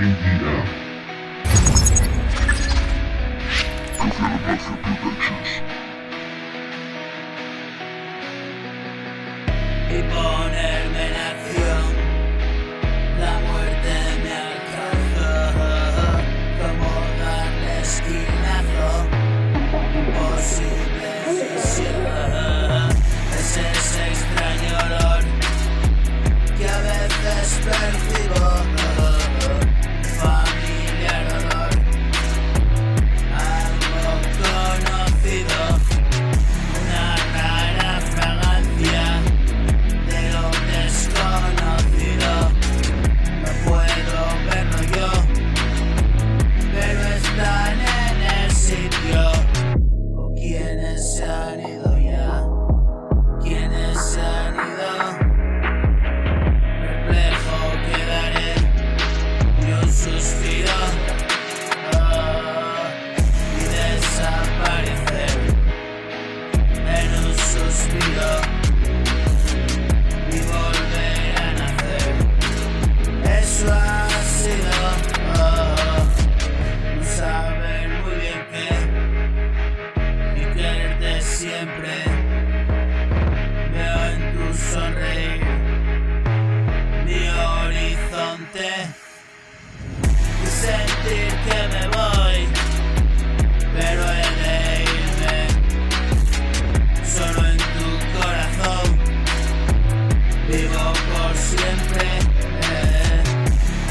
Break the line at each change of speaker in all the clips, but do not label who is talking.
KDM. Coconut Mafia Productions.
Y ponerme en acción, la muerte me alcanzó, como darle esquinazo, imposible visión, es ese extraño olor que a veces percibo, familiar olor, algo conocido, una rara fragancia de lo desconocido. No puedo verlo yo, pero están en el sitio. ¿O quiénes se han ido ya? ¿Quiénes se han ido? Perplejo quedaré y un suspiro, y desaparecer en un suspiro y volver a nacer. Eso ha sido no saber muy bien qué y quererte siempre. Veo en tu sonreír mi horizonte y sentir que me voy, pero he de irme solo en tu corazón. Vivo por siempre,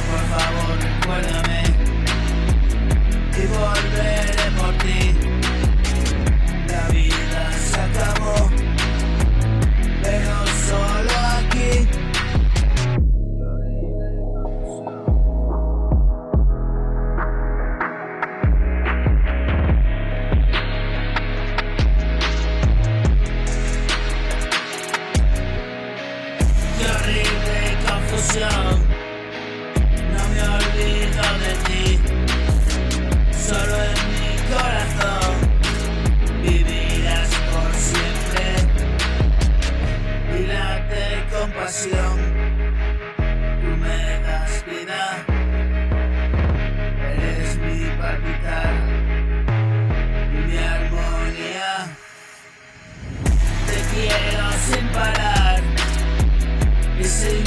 por favor recuérdame y volveré por ti. La vida se acabó, pero solo aquí. Qué horrible confusión. Qué horrible confusión. No me olvido de ti, solo en mi corazón vivirás por siempre y late con pasión. Tú me das vida, eres mi palpitar y mi armonía. Te quiero sin parar y sin